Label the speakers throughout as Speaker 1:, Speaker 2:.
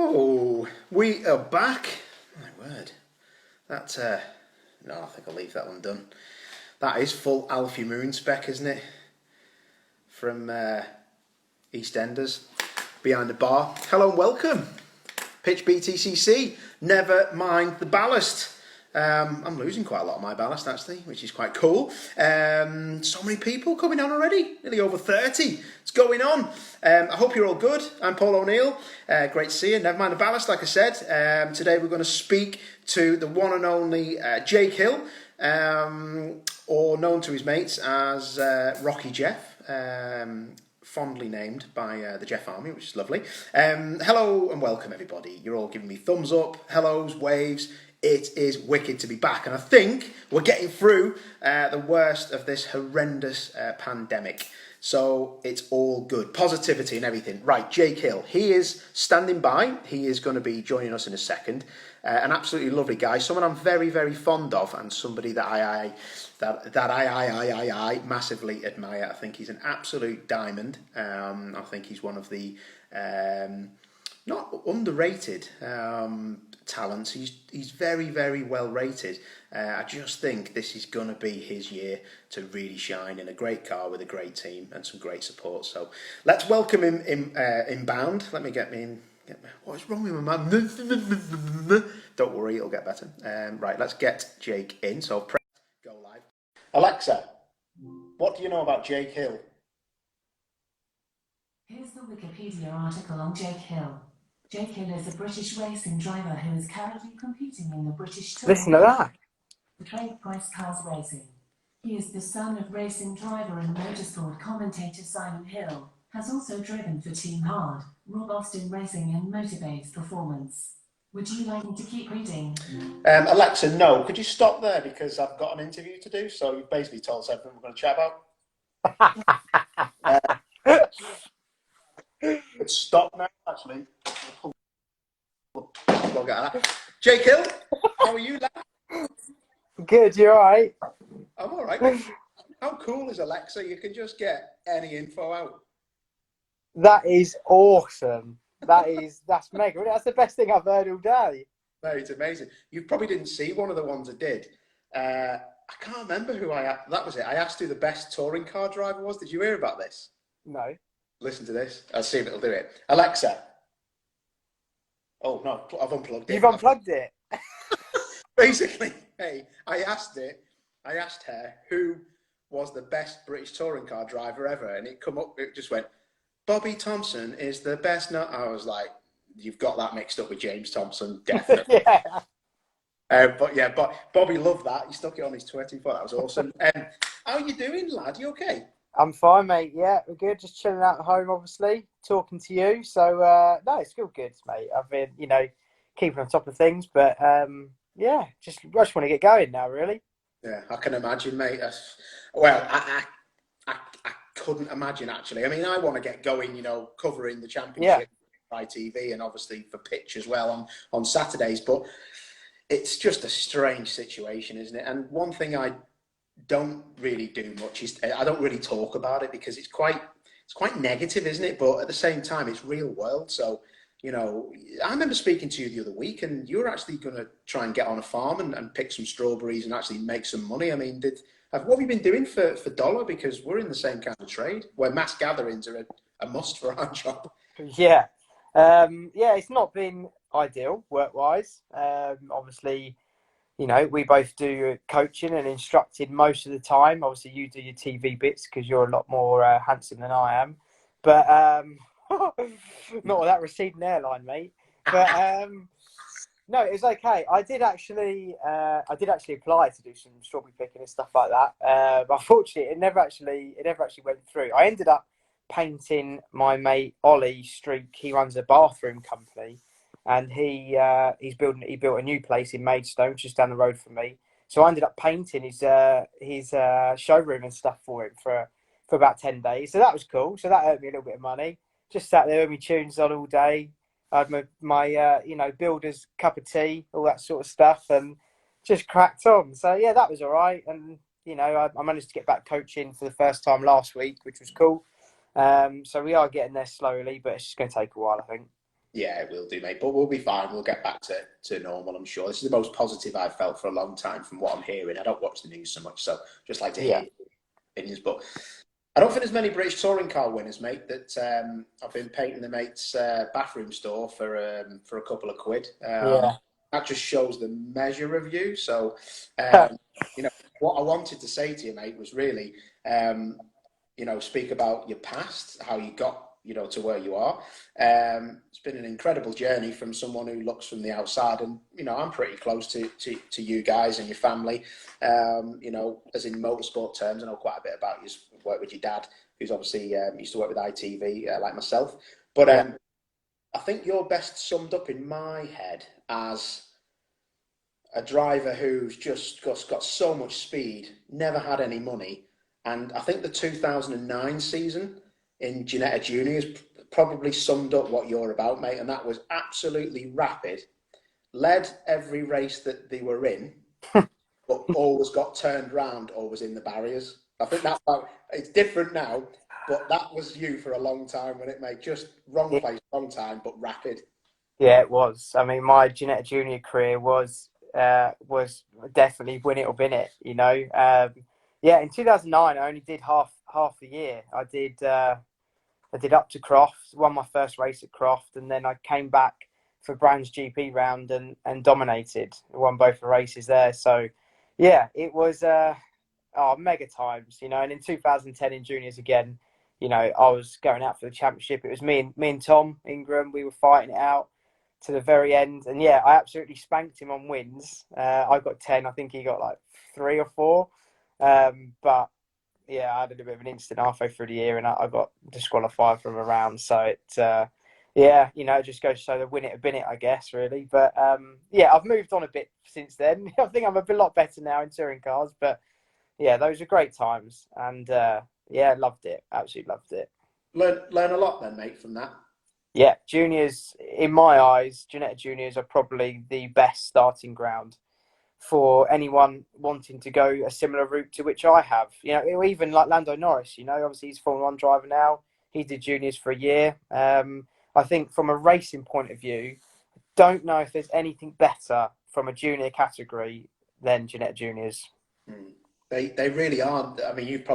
Speaker 1: Oh, we are back. My word. That, no, I think I'll leave that one done. That is full Alfie Moon spec, isn't it? From EastEnders. Behind the bar. Hello and welcome. Pitch BTCC. Never mind the ballast. I'm losing quite a lot of my ballast actually, which is quite cool. So many people coming on already, nearly over 30. It's going on. I hope you're all good. I'm Paul O'Neill. Great to see you. Never mind the ballast, like I said. Today we're going to speak to the one and only Jake Hill, or known to his mates as Rocky Jeff. Fondly named by the Jeff Army, which is lovely. Hello and welcome everybody. You're all giving me thumbs up, hellos, waves. It is wicked to be back, and I think we're getting through the worst of this horrendous pandemic. So it's all good. Positivity and everything. Right, Jake Hill, he is standing by. He is going to be joining us in a second. An absolutely lovely guy, someone I'm very, very fond of, and somebody that I massively admire. I think he's an absolute diamond. I think he's one of the not underrated talents. He's very, very well rated. I just think this is going to be his year to really shine in a great car with a great team and some great support. So let's welcome him inbound. Let me get me in. What's wrong with my man? Don't worry, it'll get better. Right, let's get Jake in. So press go live. Alexa, what do you know about Jake Hill?
Speaker 2: Here's the Wikipedia article on Jake Hill. Jake Hill is a British racing driver who is currently competing in the British Tour.
Speaker 3: Listen to that.
Speaker 2: The trade price cars racing. He is the son of racing driver and motorsport commentator Simon Hill. Has also driven for Team Hard, Rob Austin Racing and Motivate Performance. Would you like me to keep reading?
Speaker 1: Alexa, no. Could you stop there because I've got an interview to do? So you've basically told us everything we're going to chat about. Stop now, actually. Jake Hill, how are you, lad?
Speaker 3: Good, you alright?
Speaker 1: I'm alright. How cool is Alexa? You can just get any info out.
Speaker 3: That is awesome. That's mega. That's the best thing I've heard all day.
Speaker 1: No, it's amazing. You probably didn't see one of the ones I did. I can't remember who that was it. I asked who the best touring car driver was. Did you hear about this?
Speaker 3: No.
Speaker 1: Listen to this. I'll see if it'll do it. Alexa. Oh, no, I've unplugged it.
Speaker 3: You've unplugged it?
Speaker 1: Basically, hey, I asked her who was the best British touring car driver ever, and it just went, Bobby Thompson is the best. No, I was like, you've got that mixed up with James Thompson, definitely.
Speaker 3: Yeah.
Speaker 1: But Bobby loved that. He stuck it on his Twitter. He thought that was awesome. How are you doing, lad? You okay?
Speaker 3: I'm fine, mate. Yeah, we're good. Just chilling out at home, obviously, talking to you. So, no, it's still good, mate. I've been, keeping on top of things, but yeah, I just want to get going now, really.
Speaker 1: Yeah, I can imagine, mate. Well, I couldn't imagine, actually. I mean, I want to get going, covering the championship by TV and obviously for pitch as well on Saturdays, but it's just a strange situation, isn't it? And one thing I don't really do much is I don't really talk about it because it's quite negative, isn't it? But at the same time, it's real world. So, I remember speaking to you the other week and you were actually going to try and get on a farm and pick some strawberries and actually make some money. I mean, what have you been doing for dollar? Because we're in the same kind of trade where mass gatherings are a must for our job.
Speaker 3: Yeah. It's not been ideal work-wise. Obviously, we both do coaching and instructing most of the time. Obviously, you do your TV bits because you're a lot more handsome than I am. But not with that receding hairline, mate. But no, it was okay. I did actually apply to do some strawberry picking and stuff like that. But unfortunately, it never actually went through. I ended up painting my mate Ollie Streak. He runs a bathroom company. And he built a new place in Maidstone, just down the road from me. So I ended up painting his showroom and stuff for him for about 10 days. So that was cool. So that earned me a little bit of money. Just sat there with my tunes on all day. I had my builder's cup of tea, all that sort of stuff, and just cracked on. So yeah, that was all right. And I managed to get back coaching for the first time last week, which was cool. So we are getting there slowly, but it's just going to take a while, I think.
Speaker 1: Yeah, it will do, mate. But we'll be fine. We'll get back to normal, I'm sure. This is the most positive I've felt for a long time from what I'm hearing. I don't watch the news so much, so just like to
Speaker 3: Yeah,
Speaker 1: hear opinions. But I don't think there's many British touring car winners, mate. That I've been painting the mate's bathroom store for a couple of quid.
Speaker 3: yeah.
Speaker 1: That just shows the measure of you. So, you know, what I wanted to say to you, mate, was really, speak about your past, how you got, to where you are. It's been an incredible journey from someone who looks from the outside, and I'm pretty close to you guys and your family. As in motorsport terms, I know quite a bit about you. Work with your dad, who's obviously used to work with ITV, like myself. But
Speaker 3: Yeah.
Speaker 1: I think you're best summed up in my head as a driver who's just got so much speed, never had any money, and I think the 2009 season in Ginetta Juniors probably summed up what you're about, mate, and that was absolutely rapid, led every race that they were in, but always got turned round or was in the barriers. I think that's how it's different now, but that was you for a long time, when it made just wrong place, wrong time, but rapid.
Speaker 3: Yeah, it was. I mean, my Ginetta Junior career was definitely win it or bin it. Yeah, in 2009, I only did half the year. I did up to Croft, won my first race at Croft, and then I came back for Brands GP round and dominated. Won both the races there. So, yeah, it was mega times. And in 2010 in juniors again, I was going out for the championship. It was me and Tom Ingram. We were fighting it out to the very end, and yeah, I absolutely spanked him on wins. I got 10. I think he got like 3 or 4. But yeah, I had a bit of an instant halfway through the year, and I got disqualified from a round. So it just goes to show the win it or bin it, I guess, really. But yeah, I've moved on a bit since then. I think I'm a lot better now in touring cars. But yeah, those are great times, and yeah, loved it. Absolutely loved it.
Speaker 1: Learn a lot then, mate, from that.
Speaker 3: Yeah, juniors, in my eyes, Ginetta Juniors are probably the best starting ground for anyone wanting to go a similar route to which I have. Even like Lando Norris, obviously he's a Formula 1 driver now. He did juniors for a year. I think from a racing point of view, don't know if there's anything better from a junior category than Ginetta Juniors.
Speaker 1: They really are. I mean, you've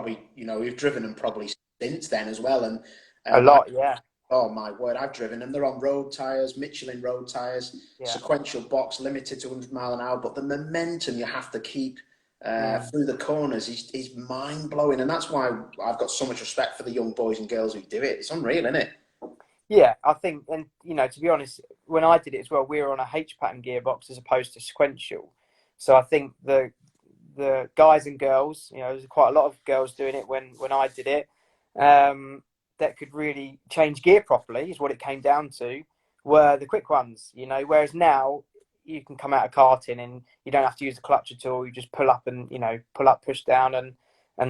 Speaker 1: driven them probably since then as well, and
Speaker 3: A lot, yeah.
Speaker 1: oh my word, I've driven them. They're on road tyres, Michelin road tyres,
Speaker 3: Yeah.
Speaker 1: sequential box, limited to 100 mile an hour. But the momentum you have to keep through the corners is mind blowing, and that's why I've got so much respect for the young boys and girls who do it. It's unreal, isn't it?
Speaker 3: Yeah, I think, and to be honest, when I did it as well, we were on a H pattern gearbox as opposed to sequential. So I think the guys and girls, there's quite a lot of girls doing it when I did it, that could really change gear properly, is what it came down to, were the quick ones. Whereas now you can come out of karting and you don't have to use the clutch at all. You just pull up and pull up, push down, and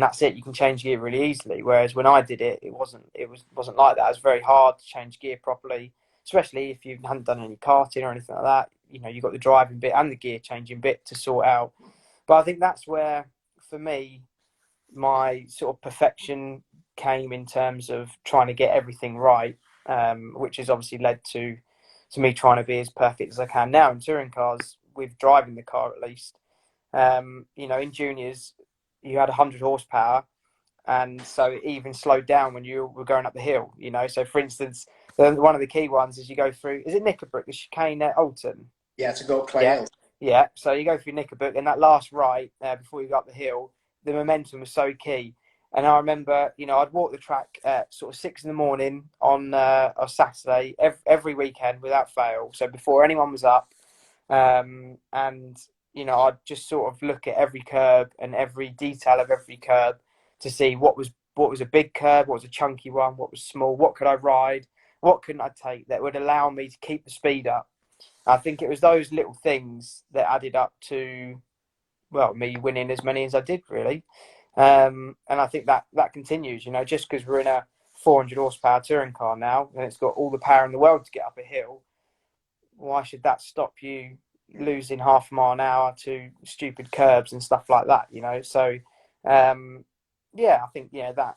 Speaker 3: that's it. You can change gear really easily. Whereas when I did it, it wasn't like that. It was very hard to change gear properly, especially if you hadn't done any karting or anything like that. You've got the driving bit and the gear changing bit to sort out. But I think that's where, for me, my sort of perfection came in terms of trying to get everything right, which has obviously led to me trying to be as perfect as I can now in touring cars, with driving the car at least. In juniors, you had 100 horsepower, and so it even slowed down when you were going up the hill. So for instance, one of the key ones is you go through, is it Knickerbrook, the chicane at Alton?
Speaker 1: Yeah, to go up Clay
Speaker 3: Yeah.
Speaker 1: Hill.
Speaker 3: Yeah, so you go through Knickerbook, and that last right before you go up the hill, the momentum was so key. And I remember, I'd walk the track at sort of 6 a.m. on a Saturday every weekend without fail. So before anyone was up, and I'd just sort of look at every curb and every detail of every curb to see what was a big curb, what was a chunky one, what was small, what could I ride, what couldn't I take that would allow me to keep the speed up. I think it was those little things that added up to, well, me winning as many as I did, really. And I think that continues, just because we're in a 400 horsepower touring car now and it's got all the power in the world to get up a hill, why should that stop you losing half a mile an hour to stupid curbs and stuff like that, So, I think, that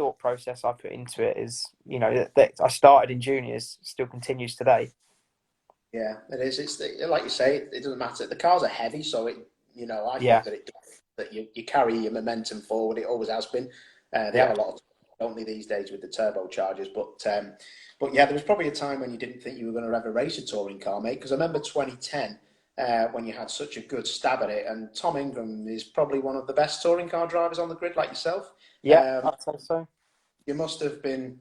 Speaker 3: thought process I put into it is, that I started in juniors, still continues today.
Speaker 1: Yeah, it is. Like you say, it doesn't matter. The cars are heavy, so I
Speaker 3: Yeah,
Speaker 1: think that you carry your momentum forward. It always has been. They
Speaker 3: yeah,
Speaker 1: have a lot of, don't they, these days with the turbochargers. But yeah, there was probably a time when you didn't think you were going to ever race a touring car, mate. Because I remember 2010 when you had such a good stab at it, and Tom Ingram is probably one of the best touring car drivers on the grid, like yourself.
Speaker 3: yeah, I'd say so.
Speaker 1: You must have been,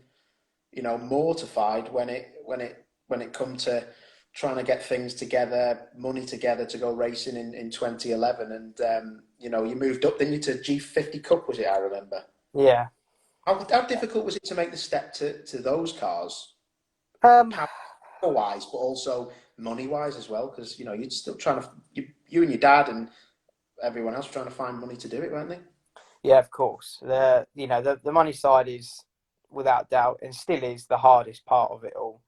Speaker 1: mortified when it come to trying to get things together, money together to go racing in 2011, and you moved up, didn't you, to G50 Cup? Was it? I remember.
Speaker 3: Yeah.
Speaker 1: How difficult was it to make the step to those cars,
Speaker 3: Um,
Speaker 1: power wise, but also money wise as well? Because you'd still trying to you and your dad and everyone else trying to find money to do it, weren't they?
Speaker 3: yeah, of course. The money side is without doubt and still is the hardest part of it all.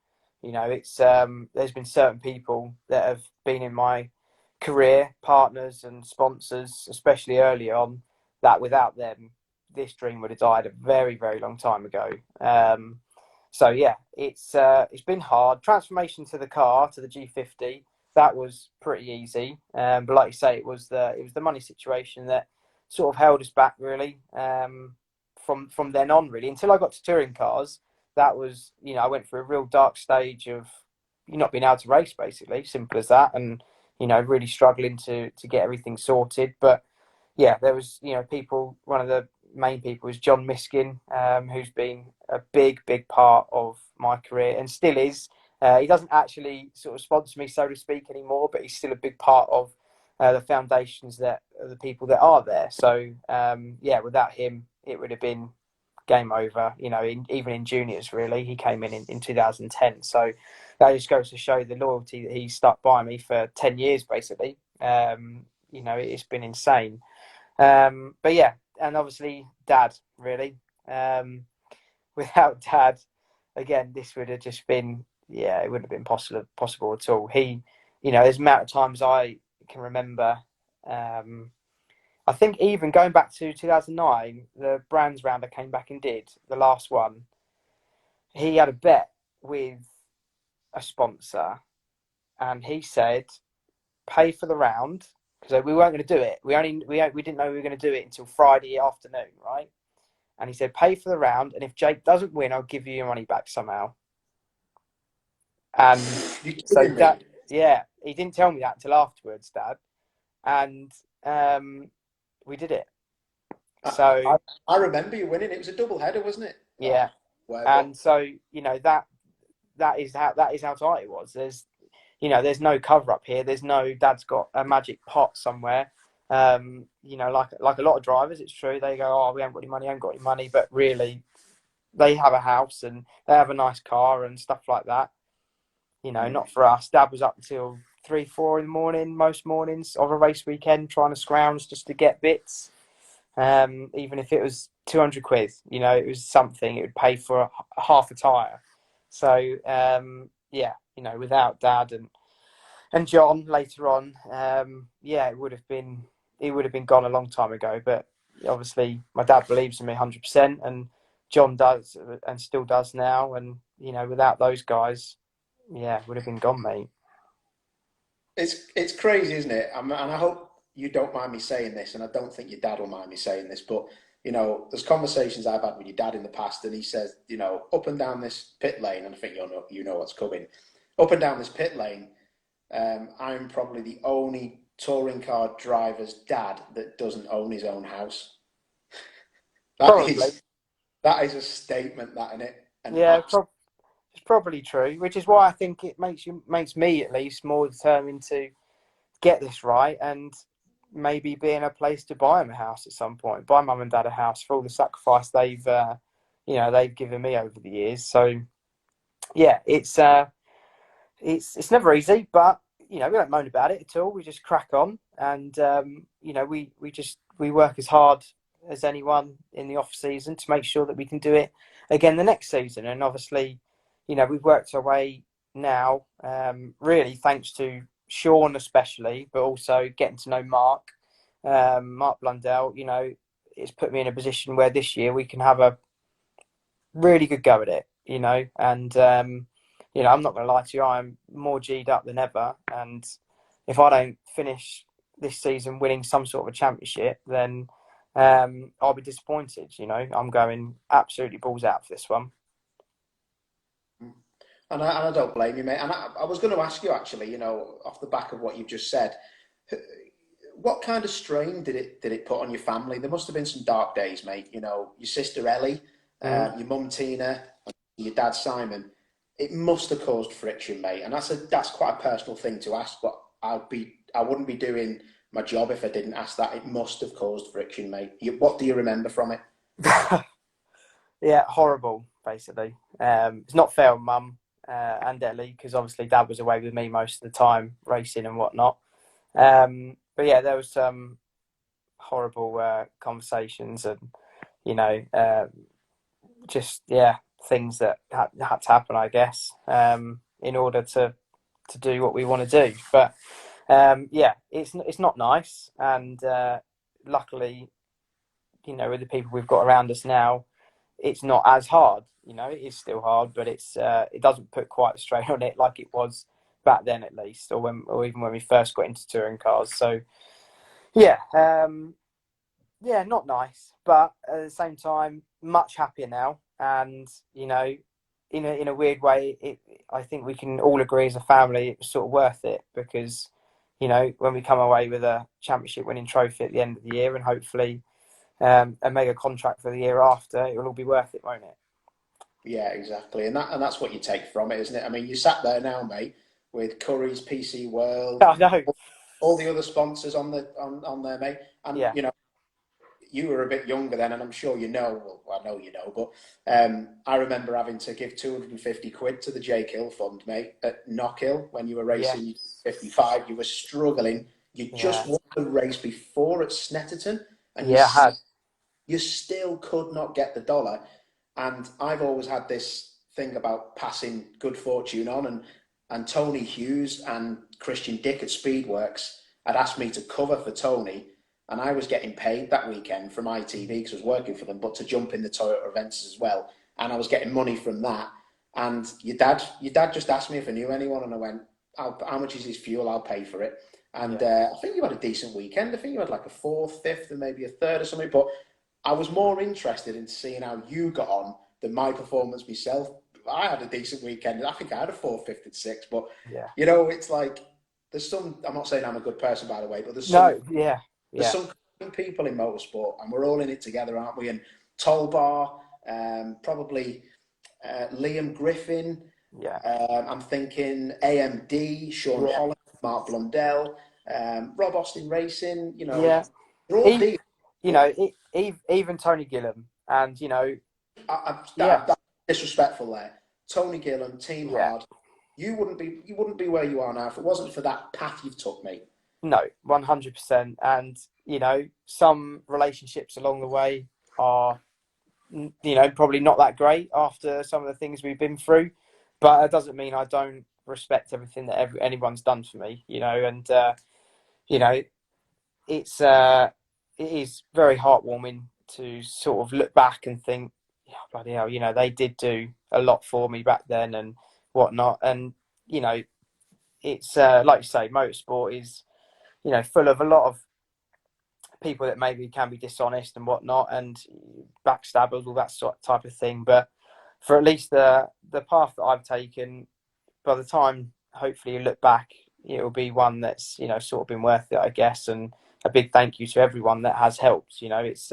Speaker 3: It's there's been certain people that have been in my career, partners and sponsors, especially early on, that without them, this dream would have died a very, very long time ago. So yeah, it's been hard. Transformation to the car, to the G50, that was pretty easy. But like you say, it was the money situation that sort of held us back really. From then on, really, until I got to touring cars, that was, I went through a real dark stage of not being able to race, basically, simple as that, and really struggling to get everything sorted. But yeah, there was, people. One of the main people is John Miskin, who's been a big part of my career and still is. He doesn't actually sort of sponsor me, so to speak, anymore, but he's still a big part of the foundations that the people that are there. So yeah, without him, it would have been game over. Even in juniors, really, he came in 2010. So that just goes to show the loyalty that he stuck by me for 10 years, basically. It's been insane. But yeah, and obviously Dad, really. Without Dad, again, this would have just been, yeah, it wouldn't have been possible at all. There's the amount of times I can remember. I think even going back to 2009, the Brands round I came back and did, the last one, he had a bet with a sponsor and he said, pay for the round, because we weren't going to do it. We didn't know we were going to do it until Friday afternoon, right? And he said, pay for the round, and if Jake doesn't win, I'll give you your money back somehow. And
Speaker 1: You
Speaker 3: so
Speaker 1: kidding me?
Speaker 3: yeah, he didn't tell me that until afterwards, Dad. And we did it. So
Speaker 1: I remember you winning. It was a double header, wasn't it?
Speaker 3: yeah, and so that is how tight it was. There's no cover up here. There's no Dad's got a magic pot somewhere. Like a lot of drivers, it's true. They go, oh, we haven't got any money, but really, they have a house and they have a nice car and stuff like that. Not for us. Dad was up until 3, 4 in the morning, most mornings of a race weekend, trying to scrounge just to get bits. Even if it was 200 quid, it was something. It would pay for half a tyre. So yeah, without Dad and John later on, yeah, it would have been gone a long time ago. But obviously, my dad believes in me 100%, and John does, and still does now. And without those guys, yeah, it would have been gone, mate.
Speaker 1: It's crazy, isn't it? And I hope you don't mind me saying this, and I don't think your dad will mind me saying this, but there's conversations I've had with your dad in the past, and he says, up and down this pit lane, and I think you know what's coming. Up and down this pit lane, I'm probably the only touring car driver's dad that doesn't own his own house.
Speaker 3: Probably,
Speaker 1: That is a statement, that, isn't it?
Speaker 3: yeah, it's probably true. Which is why I think it makes me at least more determined to get this right and maybe be in a place to buy him a house at some point. Buy mum and dad a house for all the sacrifice they've given me over the years. So yeah, it's never easy, but we don't moan about it at all. We just crack on, and we work as hard as anyone in the off season to make sure that we can do it again the next season. And obviously, we've worked our way now, really thanks to Sean especially, but also getting to know Mark Blundell. It's put me in a position where this year we can have a really good go at it, you know, and you know, I'm not going to lie to you, I'm more G'd up than ever, and if I don't finish this season winning some sort of a championship, then I'll be disappointed. You know, I'm going absolutely balls out for this one.
Speaker 1: And I don't blame you, mate. And I was going to ask you actually, off the back of what you've just said, what kind of strain did it put on your family? There must have been some dark days, mate. Your sister Ellie,
Speaker 3: Mm.
Speaker 1: your mum Tina, your dad Simon. It must have caused friction, mate. And that's quite a personal thing to ask, but I wouldn't be doing my job if I didn't ask that. It must have caused friction, mate. What do you remember from it?
Speaker 3: Yeah, horrible, basically. It's not fair on mum and Ellie, because obviously dad was away with me most of the time, racing and whatnot. But yeah, there was some horrible conversations and, you know, just, yeah, things that had to happen, I guess, in order to do what we want to do. But yeah, it's not nice. And luckily, you know, with the people we've got around us now, it's not as hard. You know, it is still hard, but it doesn't put quite a strain on it like it was back then, at least, or even when we first got into touring cars. So yeah, yeah, not nice, but at the same time, much happier now. And you know, in a weird way, I think we can all agree as a family it was sort of worth it, because you know, when we come away with a championship winning trophy at the end of the year, and hopefully a mega contract for the year after, it will all be worth it, won't it?
Speaker 1: Yeah, exactly. And that's what you take from it, isn't it? I mean, you sat there now, mate, with Curry's PC World,
Speaker 3: I know.
Speaker 1: all the other sponsors on there, mate. And
Speaker 3: Yeah,
Speaker 1: you were a bit younger then, and I'm sure you know. Well, I know you know, but I remember having to give 250 quid to the Jake Hill Fund, mate, at Knockhill when you were racing
Speaker 3: yes,
Speaker 1: 55. You were struggling. You
Speaker 3: yeah,
Speaker 1: just won the race before at Snetterton, and
Speaker 3: yeah. I had.
Speaker 1: you still could not get the dollar. And I've always had this thing about passing good fortune on, and Tony Hughes and Christian Dick at Speedworks had asked me to cover for Tony, and I was getting paid that weekend from ITV because I was working for them, but to jump in the Toyota events as well, and I was getting money from that. And your dad just asked me if I knew anyone, and I went, how much is his fuel? I'll pay for it. And
Speaker 3: Yeah,
Speaker 1: I think you had a decent weekend. I think you had like a fourth, fifth, and maybe a third or something. But I was more interested in seeing how you got on than my performance myself. I had a decent weekend. I think I had a fourth, fifth, and sixth. But
Speaker 3: yeah.
Speaker 1: it's like there's some. I'm not saying I'm a good person, by the way, but
Speaker 3: No, yeah,
Speaker 1: there's
Speaker 3: yeah,
Speaker 1: some people in motorsport, and we're all in it together, aren't we? And Tolbar, probably Liam Griffin.
Speaker 3: yeah,
Speaker 1: I'm thinking AMD, Sean
Speaker 3: yeah,
Speaker 1: Holland, Mark Blundell, Rob Austin Racing.
Speaker 3: yeah.
Speaker 1: They're all
Speaker 3: He,
Speaker 1: deep.
Speaker 3: you know, even Tony Gillam, and you know, yeah,
Speaker 1: That's disrespectful there. Tony Gillan, Team
Speaker 3: yeah.
Speaker 1: Hard. You wouldn't be where you are now if it wasn't for that path you've took, mate.
Speaker 3: No, 100%. And you know, some relationships along the way are, you know, probably not that great after some of the things we've been through, but it doesn't mean I don't respect everything that anyone's done for me. You know, and you know, it is very heartwarming to sort of look back and think, yeah, bloody hell, you know, they did do a lot for me back then and whatnot. And you know, it's like you say, motorsport is, you know, full of a lot of people that maybe can be dishonest and whatnot, and backstabbers, all that sort of type of thing. But for at least the path that I've taken, by the time hopefully you look back, it will be one that's, you know, sort of been worth it, I guess. And a big thank you to everyone that has helped. You know, it's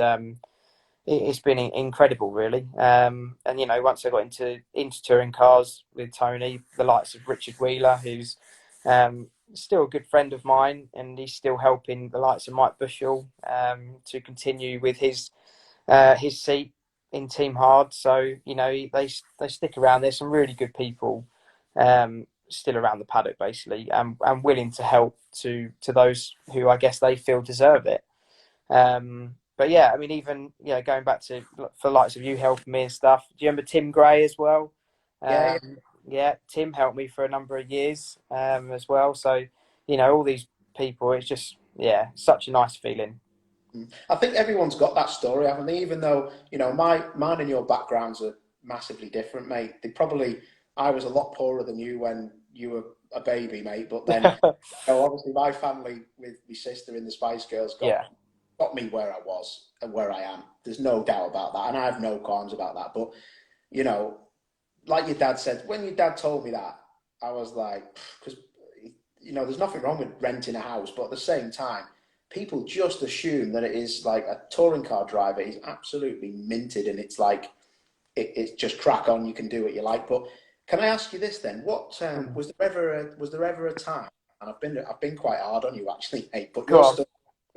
Speaker 3: been incredible, really. And you know, once I got into touring cars with Tony, the likes of Richard Wheeler, who's still a good friend of mine, and he's still helping the likes of Mike Bushell to continue with his seat in Team Hard. So you know, they stick around. There's some really good people still around the paddock, basically, and willing to help to those who I guess they feel deserve it. But yeah, I mean, even, you know, going back to for the likes of you helping me and stuff. Do you remember Tim Gray as well?
Speaker 1: Yeah, yeah.
Speaker 3: Yeah, Tim helped me for a number of years as well. So, you know, all these people, it's just, yeah, such a nice feeling.
Speaker 1: I think everyone's got that story, haven't they? Even though mine and your backgrounds are massively different, mate. I was a lot poorer than you when you were a baby, mate. But then, obviously, my family with my sister in the Spice Girls got me where I was and where I am. There's no doubt about that, and I have no qualms about that. But like your dad said, when your dad told me that, I was like, because there's nothing wrong with renting a house, but at the same time, people just assume that it is like a touring car driver is absolutely minted, and it's like it's just crack on. You can do what you like. But can I ask you this then? What was there ever a time? And I've been quite hard on you actually, mate. But your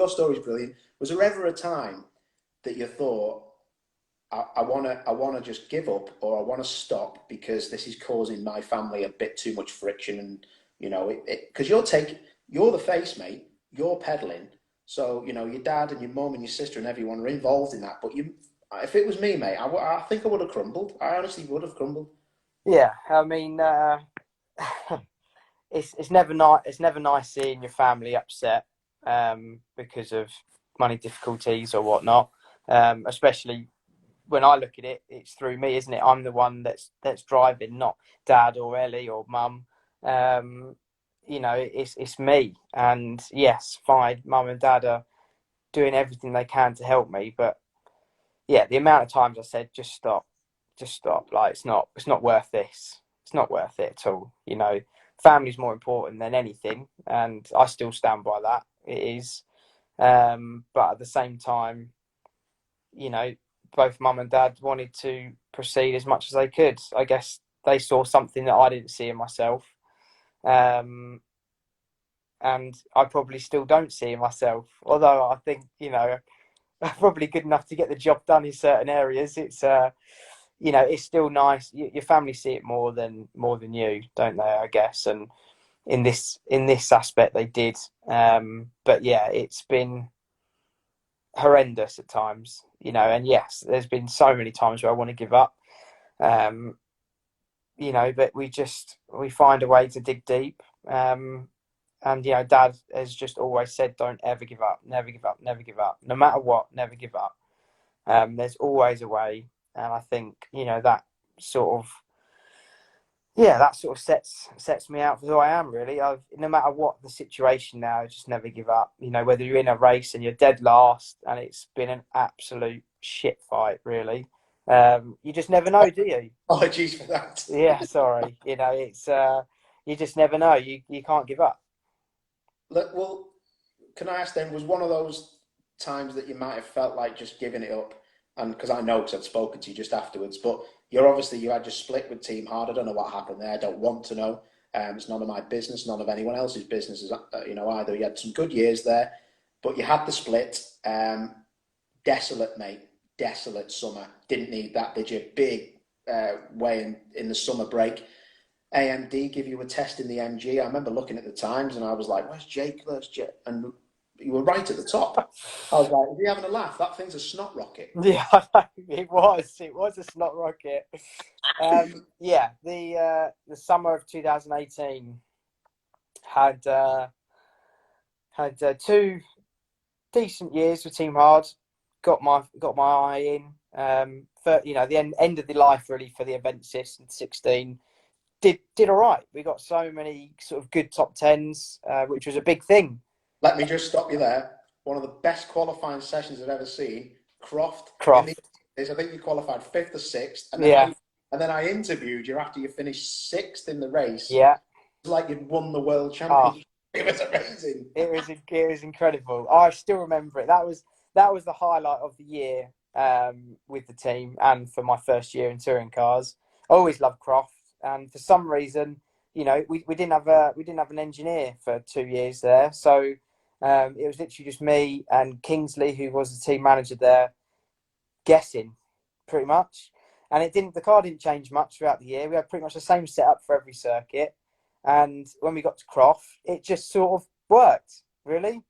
Speaker 1: story's brilliant. Was there ever a time that you thought, I wanna just give up, or I wanna stop because this is causing my family a bit too much friction, and because you're the face, mate. You're pedaling, so your dad and your mum and your sister and everyone are involved in that. But if it was me, mate, I think I would have crumbled. I honestly would have crumbled.
Speaker 3: Yeah, I mean, it's never nice. It's never nice seeing your family upset because of money difficulties or whatnot. Especially when I look at it, it's through me, isn't it? I'm the one that's driving, not dad or Ellie or mum. It's me. And yes, fine, mum and dad are doing everything they can to help me, but yeah, the amount of times I said, just stop. Like, it's not worth this. It's not worth it at all. Family's more important than anything, and I still stand by that. It is. But at the same time, both mum and dad wanted to proceed as much as they could. I guess they saw something that I didn't see in myself. And I probably still don't see in myself. Although I think, I'm probably good enough to get the job done in certain areas. It's it's still nice. Your family see it more than you, don't they? I guess, and in this aspect, they did. But yeah, it's been horrendous at times, and yes, there's been so many times where I want to give up. But we find a way to dig deep. And dad has just always said, don't ever give up, never give up, never give up, no matter what, never give up. There's always a way. And I think, that sort of sets me out for who I am, really. No matter what the situation now, just never give up. Whether you're in a race and you're dead last and it's been an absolute shit fight, really. You just never know, do you?
Speaker 1: Apologies for that.
Speaker 3: Yeah, sorry. It's you just never know. You can't give up.
Speaker 1: Look, well, can I ask then, was one of those times that you might have felt like just giving it up? And because I know, because I'd spoken to you just afterwards, but you had your split with Team Hard. I don't know what happened there. I don't want to know. It's none of my business, none of anyone else's business. Either. You had some good years there, but you had the split. Desolate, mate. Desolate summer. Didn't need that, did you? Big way in the summer break. AMD give you a test in the MG. I remember looking at the times and I was like, where's Jake? And you were right at the top. I was like, are you having a laugh? That thing's a snot rocket.
Speaker 3: Yeah, it was. It was a snot rocket. The summer of 2018 had 2 decent years with Team Hard. Got my eye in. The end of the life really for the Avensis in 16. Did all right. We got so many sort of good top 10s, which was a big thing.
Speaker 1: Let me just stop you there. One of the best qualifying sessions I've ever seen. Croft. I think you qualified 5th or 6th. And then I interviewed you after you finished 6th in the race.
Speaker 3: Yeah.
Speaker 1: It was like you'd won the world championship. Oh. It was amazing.
Speaker 3: It was incredible. I still remember it. That was the highlight of the year with the team and for my first year in touring cars. I always loved Croft, and for some reason, we didn't have an engineer for 2 years there, so it was literally just me and Kingsley, who was the team manager there, guessing pretty much. And the car didn't change much throughout the year. We had pretty much the same setup for every circuit. And when we got to Croft, it just sort of worked, really.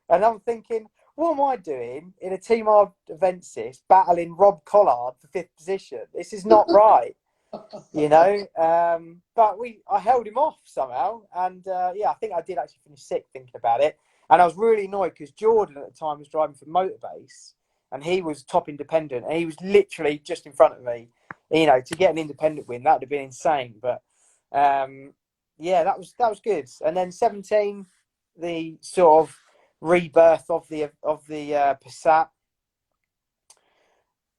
Speaker 3: And I'm thinking, what am I doing in a Team Hard Avensis battling Rob Collard for 5th position? This is not right, But I held him off somehow. And I think I did actually finish 6th thinking about it. And I was really annoyed because Jordan at the time was driving for Motorbase and he was top independent and he was literally just in front of me. to get an independent win, that would have been insane. But yeah, that was good. And then 17, the sort of rebirth of the Passat.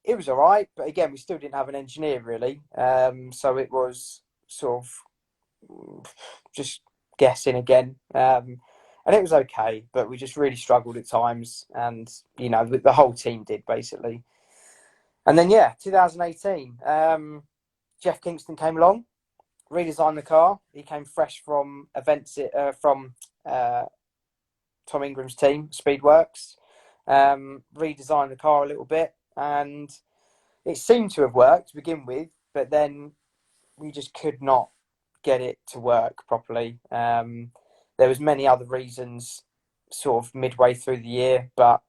Speaker 3: It was all right, but again, we still didn't have an engineer really. So it was sort of just guessing again. And it was okay, but we just really struggled at times, and the whole team did basically. And then 2018, Jeff Kingston came along, redesigned the car. He came fresh from from Tom Ingram's team, Speedworks. Redesigned the car a little bit, and it seemed to have worked to begin with, but then we just could not get it to work properly. There was many other reasons sort of midway through the year, but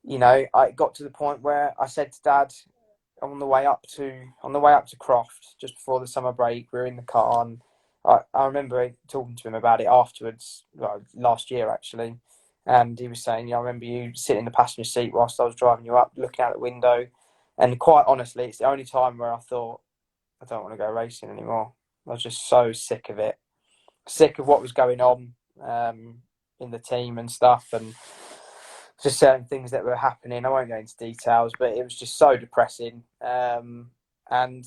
Speaker 3: I got to the point where I said to Dad on the way up to Croft just before the summer break, we were in the car, and I remember talking to him about it afterwards, last year actually, and he was saying, I remember you sitting in the passenger seat whilst I was driving you up, looking out the window, and quite honestly, it's the only time where I thought, I don't want to go racing anymore. I was just so sick of it. Sick of what was going on in the team and stuff, and just certain things that were happening. I won't go into details, but it was just so depressing. And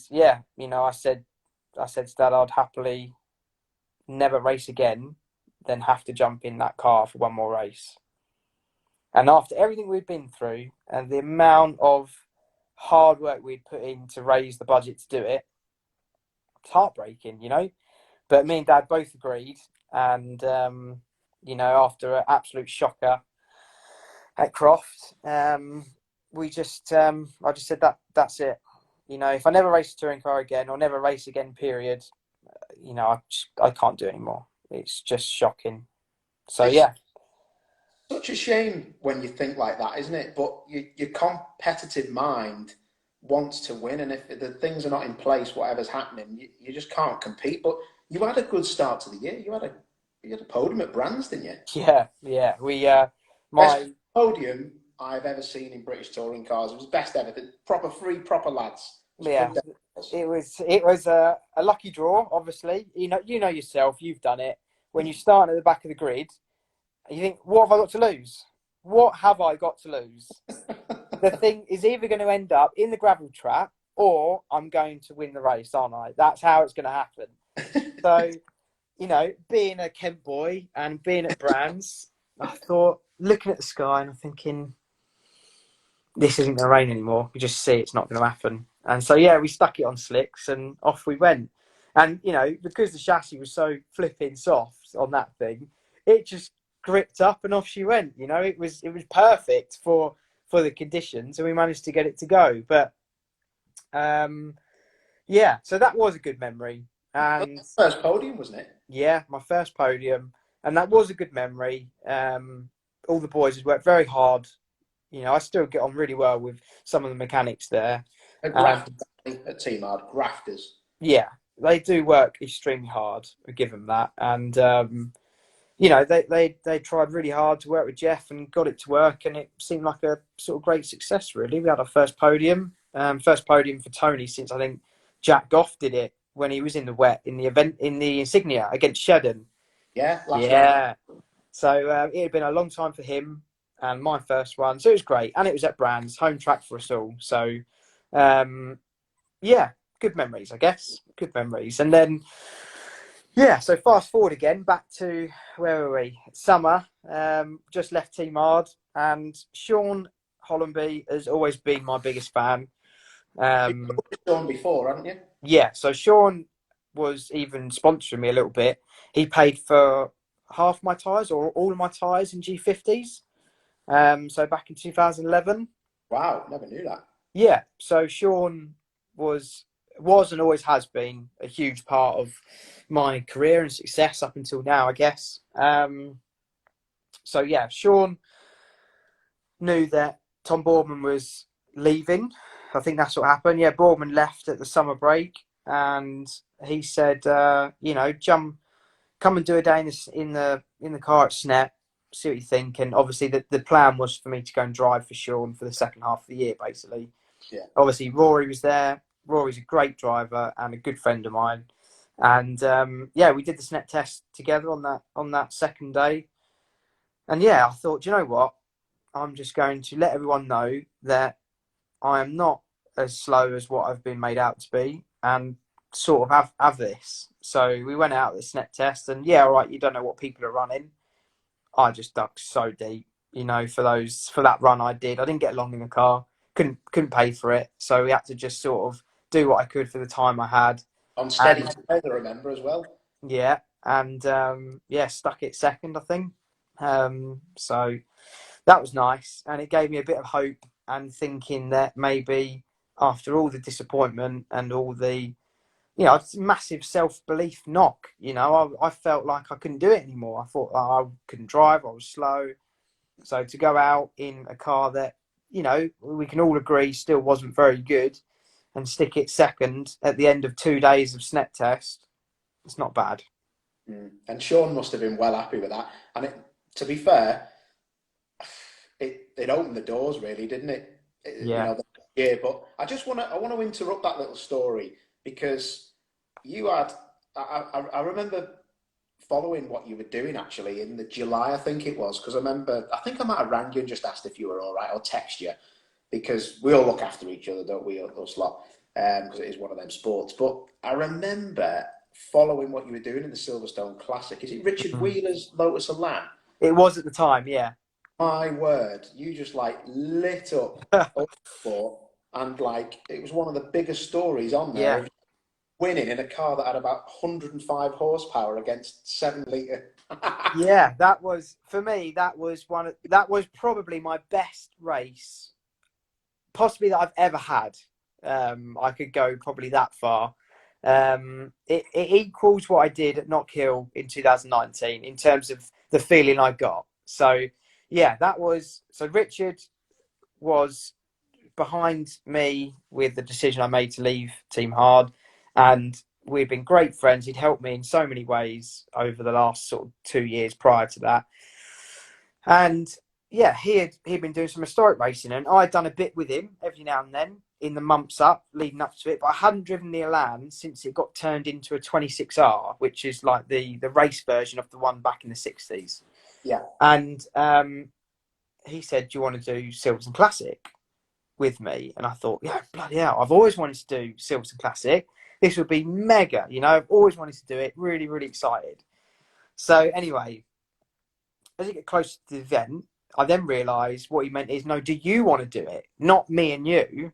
Speaker 3: yeah, I said to Dad, I'd happily never race again than have to jump in that car for one more race. And after everything we'd been through and the amount of hard work we'd put in to raise the budget to do it, it's heartbreaking, But me and Dad both agreed, and after an absolute shocker at Croft, I just said that's it. If I never race a touring car again or never race again, period, I can't do it anymore. It's just shocking. So yeah.
Speaker 1: Such a shame when you think like that, isn't it? But your competitive mind wants to win, and if the things are not in place, whatever's happening, you just can't compete. But you had a good start to the year. You had a podium at Brands, didn't you?
Speaker 3: Yeah. We
Speaker 1: best podium I've ever seen in British touring cars. It was best ever. Three proper lads.
Speaker 3: It was a lucky draw. Obviously, you know yourself. You've done it. When you start at the back of the grid, you think, what have I got to lose? What have I got to lose? The thing is either going to end up in the gravel trap or I'm going to win the race, aren't I? That's how it's going to happen. So, being a Kent boy and being at Brands, I thought, looking at the sky and I'm thinking, this isn't going to rain anymore. You just see it's not going to happen. And so, we stuck it on slicks and off we went. And, because the chassis was so flipping soft on that thing, it just gripped up and off she went. It was perfect for the conditions, and we managed to get it to go. But so that was a good memory. And
Speaker 1: first podium, wasn't it?
Speaker 3: Yeah, my first podium, and that was a good memory. All the boys had worked very hard. I still get on really well with some of the mechanics there.
Speaker 1: At Team Hard, grafters.
Speaker 3: Yeah, they do work extremely hard. I give them that, and they tried really hard to work with Jeff and got it to work, and it seemed like a sort of great success. Really, we had our first podium for Tony since I think Jack Goff did it when he was in the wet in the event in the Insignia against Shedden.
Speaker 1: Yeah.
Speaker 3: So it had been a long time for him, and my first one, so it was great, and it was at Brands, home track for us all. So good memories, I guess. Good memories, and then. Yeah, so fast forward again, back to, where were we? Summer, just left Team Hard, and Sean Hollenby has always been my biggest fan.
Speaker 1: You've Sean before, haven't you?
Speaker 3: Yeah, so Sean was even sponsoring me a little bit. He paid for half my tyres or all of my tyres in G50s. So back in 2011.
Speaker 1: Wow, never knew that.
Speaker 3: Yeah, so Sean was and always has been a huge part of my career and success up until now, I guess. Sean knew that Tom Boardman was leaving. I think that's what happened. Yeah, Boardman left at the summer break, and he said, come and do a day in the car at Snet, see what you think. And obviously the plan was for me to go and drive for Sean for the second half of the year, basically.
Speaker 1: Yeah.
Speaker 3: Obviously Rory was there, Rory's a great driver and a good friend of mine. And yeah, we did the SNET test together on that second day. And yeah, I thought, do you know what? I'm just going to let everyone know that I am not as slow as what I've been made out to be, and sort of have this. So we went out the SNET test, and yeah, all right, you don't know what people are running. I just dug so deep, you know, for that run I did. I didn't get along in the car, couldn't pay for it, so we had to just sort of do what I could for the time I had.
Speaker 1: On steady tyres, I remember as well.
Speaker 3: Yeah, and yeah, stuck it second, I think. So that was nice, and it gave me a bit of hope and thinking that maybe after all the disappointment and all the, you know, massive self-belief knock, you know, I felt like I couldn't do it anymore. I thought I couldn't drive, I was slow. So to go out in a car that, you know, we can all agree still wasn't very good and stick it second at the end of 2 days of SNET test, it's not bad.
Speaker 1: And Sean must have been well happy with that. And to be fair, it opened the doors, really, didn't it?
Speaker 3: Yeah.
Speaker 1: You know, yeah. But I want to interrupt that little story because you had. I remember following what you were doing actually in the July, I think it was, because I think I might have rang you and just asked if you were all right, or text you, because we all look after each other, don't we, us lot? Because it is one of them sports. But I remember following what you were doing in the Silverstone Classic. Is it Richard Wheeler's Lotus Elan?
Speaker 3: It was at the time, yeah.
Speaker 1: My word, you just like lit up sport, and like it was one of the biggest stories on there.
Speaker 3: Yeah.
Speaker 1: Of winning in a car that had about 105 horsepower against 7-litre.
Speaker 3: Yeah, that was, for me, that was probably my best race, possibly that I've ever had. I could go probably that far. It equals what I did at Knock Hill in 2019 in terms of the feeling I got. So yeah, so Richard was behind me with the decision I made to leave Team Hard, and we've been great friends. He'd helped me in so many ways over the last sort of 2 years prior to that. And yeah, he'd been doing some historic racing, and I'd done a bit with him every now and then in the months leading up to it, but I hadn't driven the Elan since it got turned into a 26R, which is like the race version of the one back in the 60s.
Speaker 1: Yeah.
Speaker 3: And he said, do you want to do Silverstone Classic with me? And I thought, yeah, bloody hell, I've always wanted to do Silverstone Classic. This would be mega, you know, I've always wanted to do it. Really, really excited. So anyway, as it get closer to the event, I then realised what he meant is, no, do you want to do it? Not me and you.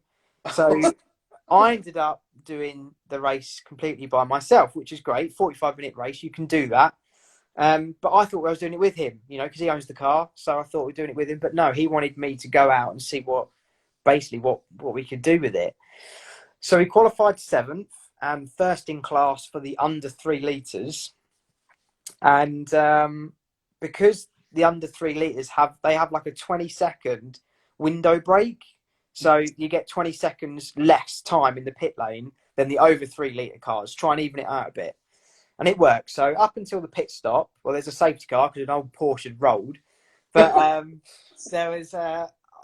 Speaker 3: So I ended up doing the race completely by myself, which is great. 45-minute race, you can do that. But I thought I was doing it with him, you know, because he owns the car. So I thought we were doing it with him. But no, he wanted me to go out and see what we could do with it. So he qualified 7th and first in class for the under 3 litres. And because the under 3 litres have like a 20-second window break. So you get 20 seconds less time in the pit lane than the over 3 litre cars. Try and even it out a bit. And it works. So up until the pit stop, well, there's a safety car because an old Porsche had rolled. But I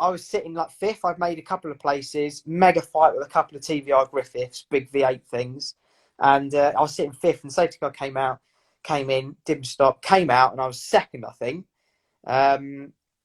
Speaker 3: was sitting like 5th. I'd made a couple of places, mega fight with a couple of TVR Griffiths, big V8 things. And I was sitting 5th, and the safety car came in, didn't stop, came out, and I was 2nd, I think.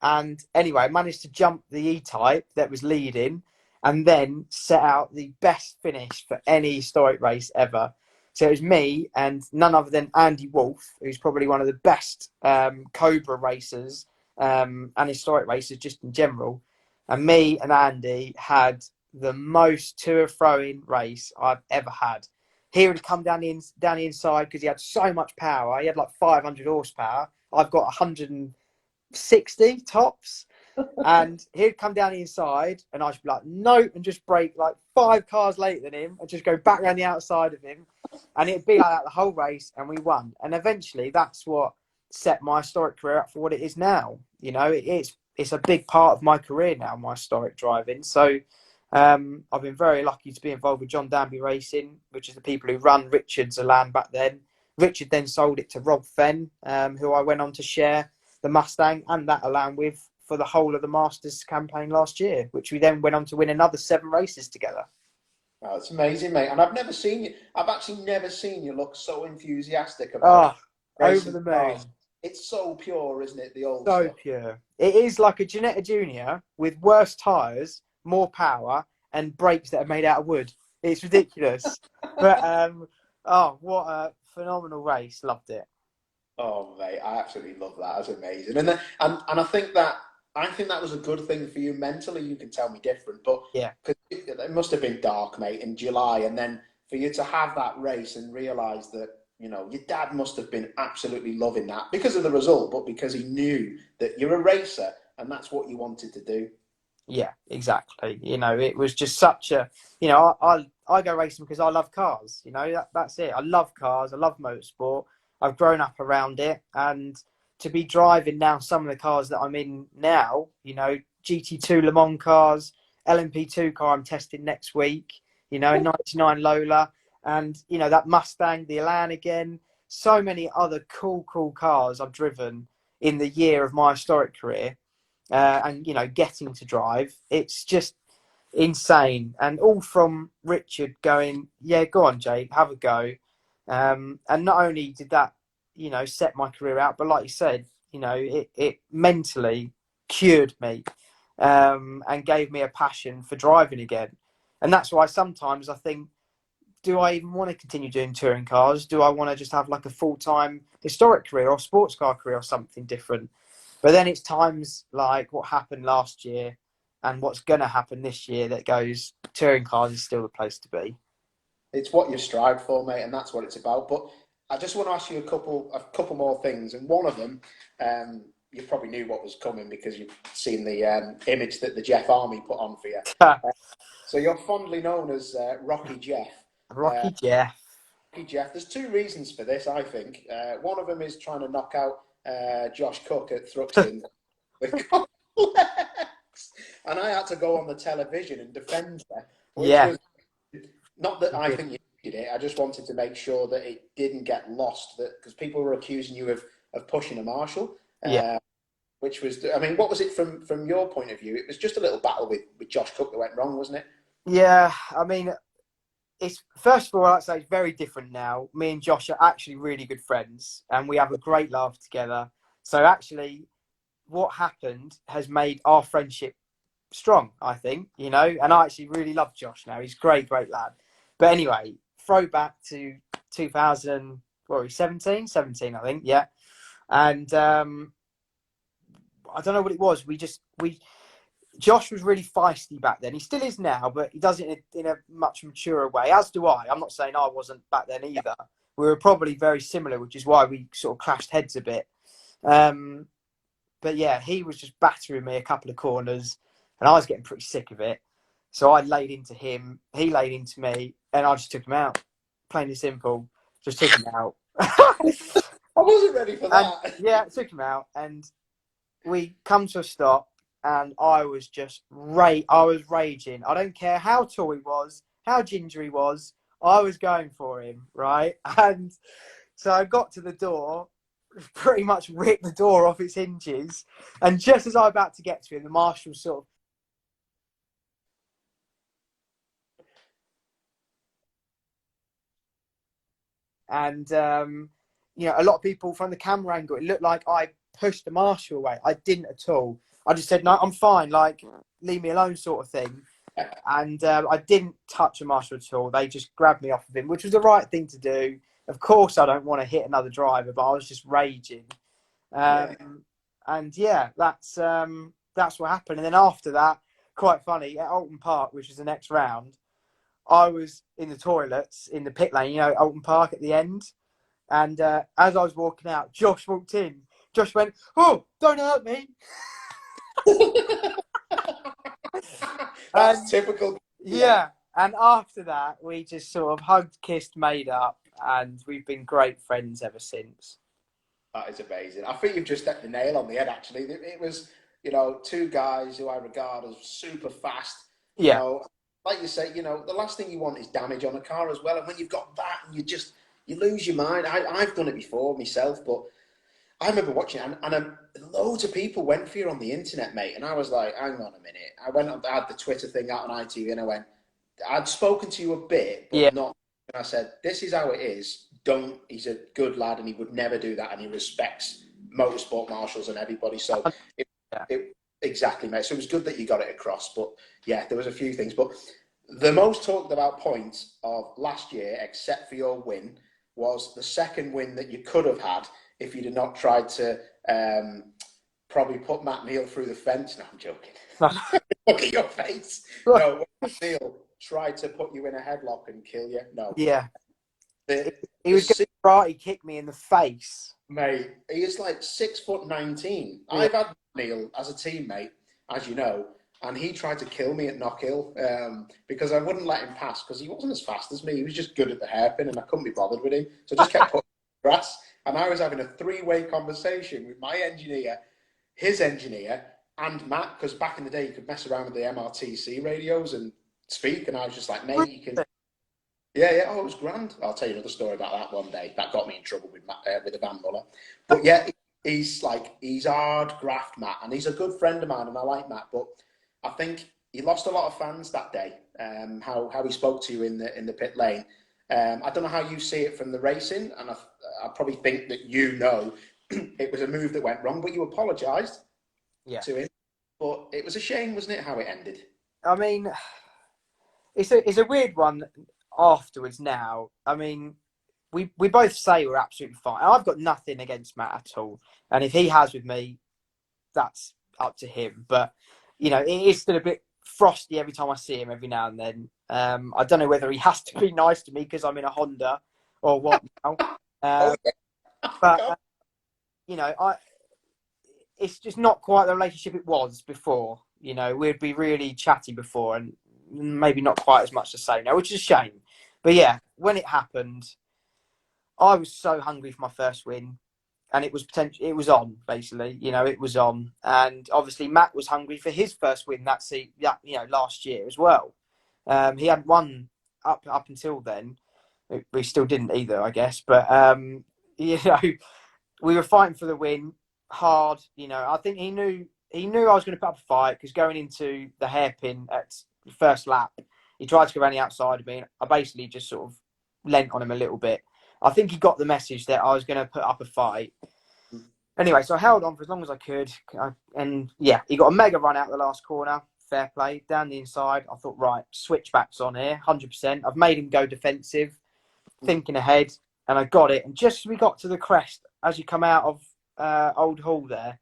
Speaker 3: And anyway, I managed to jump the E-Type that was leading and then set out the best finish for any historic race ever. So it was me and none other than Andy Wolf, who's probably one of the best Cobra racers and historic racers just in general. And me and Andy had the most to-and-fro-in race I've ever had. He would come down the inside because he had so much power. He had like 500 horsepower. I've got 160 tops. And he'd come down the inside and I'd be like, no, and just brake like 5 cars later than him and just go back around the outside of him. And it'd be like that the whole race, and we won. And eventually that's what set my historic career up for what it is now. You know, it's a big part of my career now, my historic driving. So I've been very lucky to be involved with John Danby Racing, which is the people who run Richard's Elan back then. Richard then sold it to Rob Fenn, who I went on to share the Mustang and that Elan with for the whole of the Masters campaign last year, which we then went on to win another 7 races together.
Speaker 1: Oh, it's amazing, mate. And I've never seen you. I've actually never seen you look so enthusiastic about
Speaker 3: Oh, over
Speaker 1: racing
Speaker 3: the
Speaker 1: cars.
Speaker 3: moon.
Speaker 1: It's so pure, isn't it? The old
Speaker 3: So
Speaker 1: stuff.
Speaker 3: pure. It is like a Ginetta Junior with worse tyres, more power, and brakes that are made out of wood. It's ridiculous. But oh, what a phenomenal race! Loved it.
Speaker 1: Oh, mate, I absolutely love that. That's amazing. And I think that was a good thing for you mentally. You can tell me different, but
Speaker 3: Yeah,
Speaker 1: because it must have been dark, mate, in July, and then for you to have that race and realise that your dad must have been absolutely loving that because of the result, but because he knew that you're a racer and that's what you wanted to do.
Speaker 3: yeah, exactly. It was just such a. I go racing because I love cars. That's it. I love cars. I love motorsport. I've grown up around it, and to be driving now some of the cars that I'm in now, GT2 Le Mans cars, LMP2 car I'm testing next week, 99 Lola, and that Mustang, the Elan again, so many other cool cars I've driven in the year of my historic career, and getting to drive, it's just insane. And all from Richard going, yeah, go on, Jake, have a go. And not only did that, set my career out, but like you said, it mentally cured me, and gave me a passion for driving again. And that's why sometimes I think, do I even want to continue doing touring cars? Do I want to just have like a full-time historic career or sports car career or something different? But then it's times like what happened last year and what's going to happen this year that goes, touring cars is still the place to be.
Speaker 1: It's what you strive for, mate, and that's what it's about. But I just want to ask you a couple more things, and one of them, you probably knew what was coming because you've seen the image that the Jeff Army put on for you. Uh, so you're fondly known as Rocky Jeff. Uh,
Speaker 3: Rocky Jeff.
Speaker 1: Rocky Jeff. There's two reasons for this, I think. One of them is trying to knock out Josh Cook at Thruxton with complex, and I had to go on the television and defend her, which
Speaker 3: Yeah.
Speaker 1: was not that I think you did it. I just wanted to make sure that it didn't get lost. That because people were accusing you of pushing a marshal,
Speaker 3: Yeah.
Speaker 1: which was, I mean, what was it from your point of view? It was just a little battle with Josh Cook that went wrong, wasn't it?
Speaker 3: Yeah. I mean, it's first of all, I'd say it's very different now. Me and Josh are actually really good friends and we have a great laugh together. So actually, what happened has made our friendship strong, I think, and I actually really love Josh now. He's a great lad. But anyway, throwback to 2000, what were we, 17, I think, yeah. And I don't know what it was. Josh was really feisty back then. He still is now, but he does it in a much maturer way, as do I. I'm not saying I wasn't back then either. We were probably very similar, which is why we sort of clashed heads a bit. But yeah, he was just battering me a couple of corners, and I was getting pretty sick of it. So I laid into him, he laid into me, and I just took him out. Plain and simple, just took him out.
Speaker 1: I wasn't ready for
Speaker 3: And
Speaker 1: that.
Speaker 3: yeah, took him out, and we come to a stop, and I was raging. I don't care how tall he was, how ginger he was. I was going for him, right? And so I got to the door, pretty much ripped the door off its hinges, and just as I was about to get to him, the marshal sort of. And a lot of people from the camera angle, it looked like I pushed the marshal away. I didn't at all. I just said, no, I'm fine, like, leave me alone, sort of thing. And I didn't touch the marshal at all. They just grabbed me off of him, which was the right thing to do. Of course, I don't want to hit another driver, but I was just raging.
Speaker 1: Yeah.
Speaker 3: And yeah, that's what happened. And then after that, quite funny, at Alton Park, which was the next round, I was in the toilets in the pit lane, Alton Park at the end. And as I was walking out, Josh walked in. Josh went, "Oh, don't hurt me."
Speaker 1: That's
Speaker 3: And
Speaker 1: typical. Yeah.
Speaker 3: yeah, and after that, we just sort of hugged, kissed, made up, and we've been great friends ever since.
Speaker 1: That is amazing. I think you've just hit the nail on the head, actually. It was, two guys who I regard as super fast.
Speaker 3: Yeah,
Speaker 1: Like you say, the last thing you want is damage on a car as well. And when you've got that, and you lose your mind. I've done it before myself, but I remember watching it, and loads of people went for you on the internet, mate. And I was like, hang on a minute. I had the Twitter thing out on ITV, and I went, I'd spoken to you a bit,
Speaker 3: Yeah,
Speaker 1: but not. And I said, "This is how it is. Don't." He's a good lad, and he would never do that, and he respects motorsport marshals and everybody. So, it,
Speaker 3: yeah,
Speaker 1: exactly, mate. So it was good that you got it across. But yeah, there was a few things. But the most talked about point of last year, except for your win, was the second win that you could have had if you'd have not tried to probably put Matt Neal through the fence. No, I'm joking. Look at your face. No, Matt Neal tried to put you in a headlock and kill you. No.
Speaker 3: yeah.
Speaker 1: The,
Speaker 3: He
Speaker 1: the
Speaker 3: was going to karate kick me in the face.
Speaker 1: Mate, he is like 6'19".
Speaker 3: Yeah.
Speaker 1: I've had Neil as a teammate, as you know, and he tried to kill me at Knockhill because I wouldn't let him pass because he wasn't as fast as me. He was just good at the hairpin, and I couldn't be bothered with him. So I just kept putting grass, and I was having a three-way conversation with my engineer, his engineer, and Matt, because back in the day you could mess around with the MRTC radios and speak, and I was just like, mate, you can. Yeah. Oh, it was grand. I'll tell you another story about that one day. That got me in trouble with the Van Muller. But yeah, he's hard graft, Matt, and he's a good friend of mine, and I like Matt. But I think he lost a lot of fans that day. How he spoke to you in the pit lane. I don't know how you see it from the racing, and I probably think that it was a move that went wrong, but you apologised to him. But it was a shame, wasn't it, how it ended?
Speaker 3: I mean, it's a weird one afterwards now. I mean, we both say we're absolutely fine. I've got nothing against Matt at all. And if he has with me, that's up to him. But, you know, it is still a bit frosty every time I see him every now and then. I don't know whether he has to be nice to me because I'm in a Honda or what now. But, you know, it's just not quite the relationship it was before. You know, we'd be really chatty before and maybe not quite as much to say now, which is a shame. But yeah, when it happened, I was so hungry for my first win, and it was on basically. You know, it was on, and obviously Matt was hungry for his first win last year as well. He hadn't won up until then. We still didn't either, I guess. But you know, we were fighting for the win hard. You know, I think he knew I was going to put up a fight because going into the hairpin at the first lap, he tried to go around the outside of me. And I basically just sort of lent on him a little bit. I think he got the message that I was going to put up a fight. Anyway, so I held on for as long as I could. And yeah, he got a mega run out the last corner. Fair play. Down the inside. I thought, right, switchbacks on here, 100%. I've made him go defensive, thinking ahead, and I got it. And just as we got to the crest, as you come out of Old Hall there,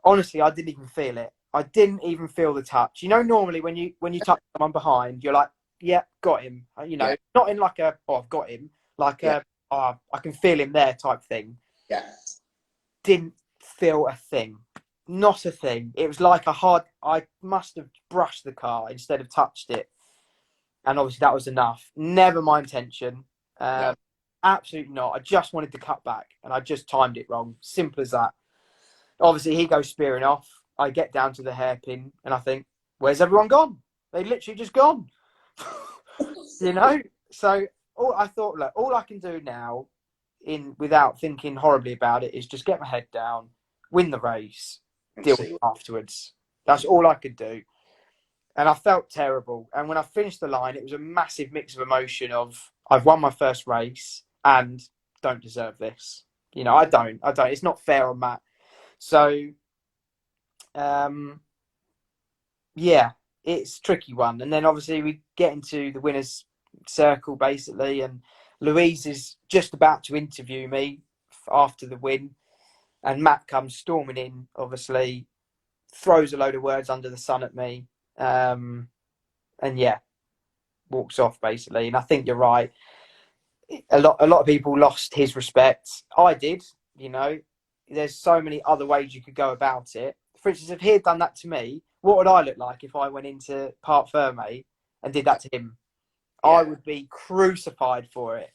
Speaker 3: honestly, I didn't even feel it. I didn't even feel the touch. You know, normally when you touch someone behind, you're like, yeah, got him. You know, not in like I've got him. Like I can feel him there type thing.
Speaker 1: Yeah.
Speaker 3: Didn't feel a thing. Not a thing. It was like I must have brushed the car instead of touched it. And obviously that was enough. Never my intention.
Speaker 1: No.
Speaker 3: Absolutely not. I just wanted to cut back and I just timed it wrong. Simple as that. Obviously he goes spearing off. I get down to the hairpin and I think, where's everyone gone? They literally just gone. You know? So I thought, look, all I can do now without thinking horribly about it is just get my head down, win the race, deal with it afterwards. That's all I could do. And I felt terrible. And when I finished the line, it was a massive mix of emotion of I've won my first race and don't deserve this. You know, I don't. It's not fair on Matt. So, yeah, it's a tricky one. And then obviously we get into the winner's circle basically, and Louise is just about to interview me after the win, and Matt comes storming in, obviously, throws a load of words under the sun at me, and yeah, walks off basically. And I think you're right. A lot of people lost his respect. I did. You know, there's so many other ways you could go about it. For instance, if he had done that to me, what would I look like if I went into Parc Fermé and did that to him? Yeah. I would be crucified for it.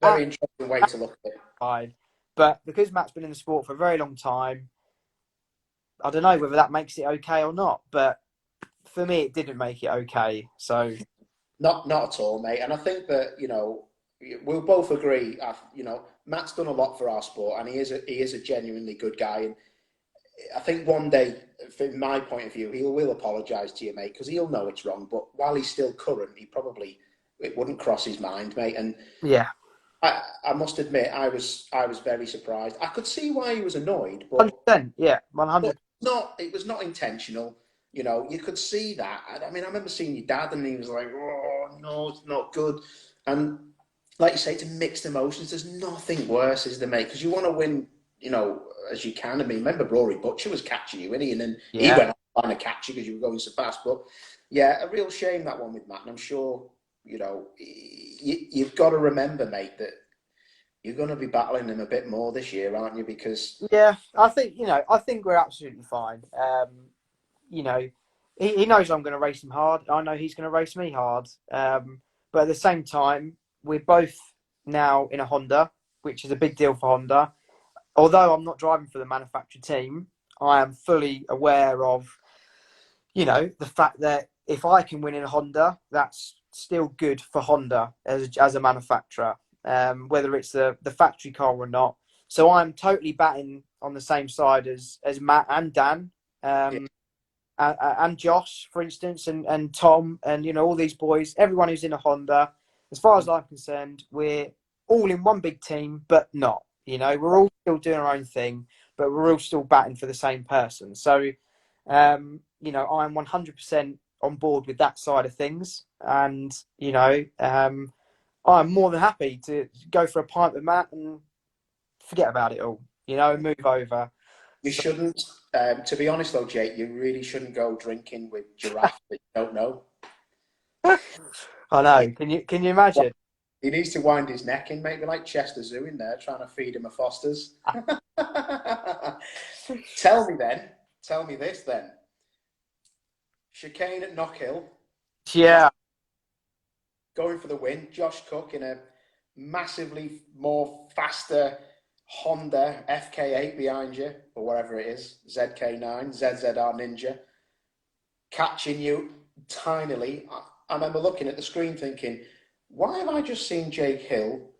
Speaker 1: Very interesting way to look at it.
Speaker 3: But because Matt's been in the sport for a very long time, I don't know whether that makes it okay or not. But for me, it didn't make it okay. So
Speaker 1: not at all, mate. And I think that, you know, we'll both agree. You know, Matt's done a lot for our sport, and he is a genuinely good guy. And I think one day, from my point of view, he will apologise to you, mate, because he'll know it's wrong. But while he's still current, it wouldn't cross his mind, mate. And
Speaker 3: Yeah,
Speaker 1: I must admit, I was very surprised. I could see why he was annoyed, but
Speaker 3: 100%. Yeah, 100.
Speaker 1: it was not intentional. You know, you could see that. I mean, I remember seeing your dad, and he was like, "Oh no, it's not good." And like you say, it's mixed emotions. There's nothing worse, is there, mate? Because you want to win, you know, as you can. I mean, remember Rory Butcher was catching you, and then he
Speaker 3: Yeah.
Speaker 1: went on trying to catch you because you were going so fast. But yeah, a real shame that one with Matt. And I'm sure, you know, you've got to remember, mate, that you're going to be battling him a bit more this year, aren't you? Because
Speaker 3: Yeah, I think, I think we're absolutely fine. You know, he knows I'm going to race him hard. I know he's going to race me hard. But at the same time, we're both now in a Honda, which is a big deal for Honda. Although I'm not driving for the manufacturer team, I am fully aware of, the fact that if I can win in a Honda, that's still good for Honda as a manufacturer, whether it's the factory car or not. So I'm totally batting on the same side as Matt and Dan.
Speaker 1: yeah,
Speaker 3: And Josh, for instance, and Tom, and all these boys, everyone who's in a Honda. As far as I'm concerned, we're all in one big team, but not. We're all still doing our own thing, but we're all still batting for the same person. So, I'm 100% on board with that side of things, and I'm more than happy to go for a pint with Matt and forget about it all. And move over.
Speaker 1: you
Speaker 3: So,
Speaker 1: shouldn't. To be honest, though, Jake, you really shouldn't go drinking with Giraffe that you don't know.
Speaker 3: I know. Can you imagine?
Speaker 1: He needs to wind his neck in, mate. We're like Chester Zoo in there trying to feed him a Foster's. Tell me this then. Chicane at Knockhill,
Speaker 3: Yeah.
Speaker 1: going for the win. Josh Cook in a massively more faster Honda FK8 behind you, or whatever it is, ZK9, ZZR Ninja, catching you tinily. I remember looking at the screen thinking, why have I just seen Jake Hill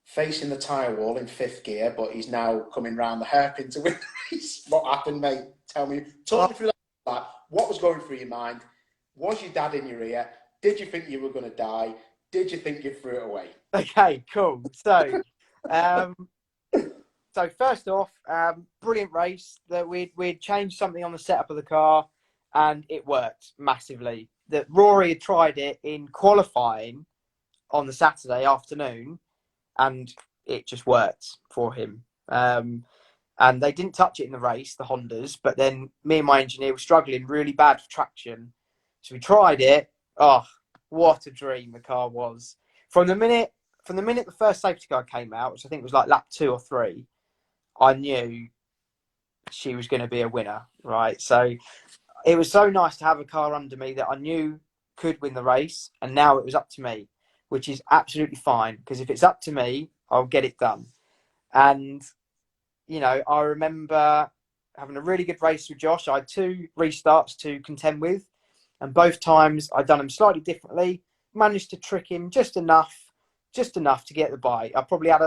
Speaker 1: facing the tyre wall in fifth gear, but he's now coming round the hairpin to win the race? What happened, mate? Talk me through that. What was going through your mind? Was your dad in your ear? Did you think you were going to die? Did you think you threw it away?
Speaker 3: Okay, cool. So, first off, brilliant race. That we'd changed something on the setup of the car, and it worked massively. That Rory had tried it in qualifying on the Saturday afternoon, and it just worked for him. And they didn't touch it in the race, the Hondas, but then me and my engineer were struggling really bad for traction. So we tried it. Oh, what a dream the car was. From the minute the first safety car came out, which I think was like lap 2 or 3, I knew she was going to be a winner, right? So it was so nice to have a car under me that I knew could win the race, and now it was up to me, which is absolutely fine, because if it's up to me, I'll get it done. And I remember having a really good race with Josh. I had 2 restarts to contend with, and both times I'd done them slightly differently. Managed to trick him just enough to get the bite. I probably had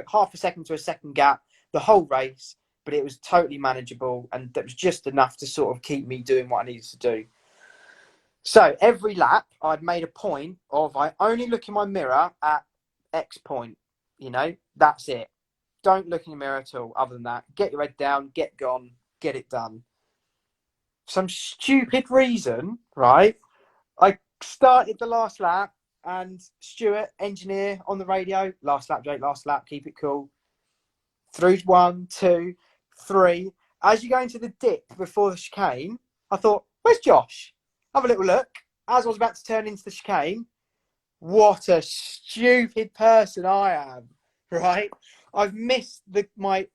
Speaker 3: half a second to a second gap the whole race, but it was totally manageable, and that was just enough to sort of keep me doing what I needed to do. So every lap, I'd made a point of I only look in my mirror at X point. That's it. Don't look in the mirror at all. Other than that, get your head down, get gone, get it done. For some stupid reason, right? I started the last lap, and Stuart, engineer, on the radio, last lap, Jake, last lap, keep it cool. Through 1, 2, 3. As you go into the dip before the chicane, I thought, where's Josh? Have a little look. As I was about to turn into the chicane, what a stupid person I am, right? I've missed my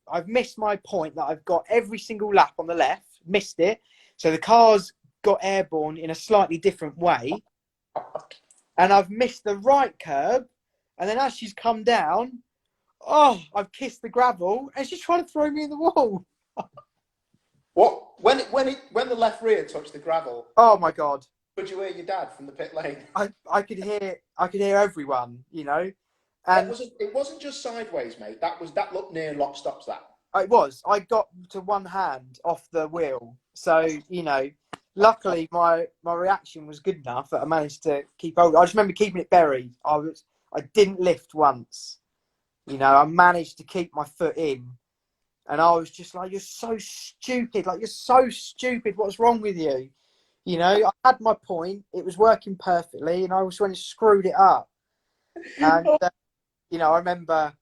Speaker 3: point that I've got every single lap on the left, missed it. So the car's got airborne in a slightly different way, and I've missed the right curb. And then as she's come down, I've kissed the gravel, and she's trying to throw me in the wall.
Speaker 1: What? When the left rear touched the gravel?
Speaker 3: Oh my God!
Speaker 1: Could you hear your dad from the pit lane?
Speaker 3: I could hear everyone, and
Speaker 1: it wasn't just sideways, mate. That looked near lock stops. That.
Speaker 3: It was. I got to one hand off the wheel, so luckily my reaction was good enough that I managed to keep hold. I just remember keeping it buried. I didn't lift once. I managed to keep my foot in, and I was just like, "You're so stupid! Like, you're so stupid! What's wrong with you?" I had my point. It was working perfectly, and I was when it screwed it up. And I remember,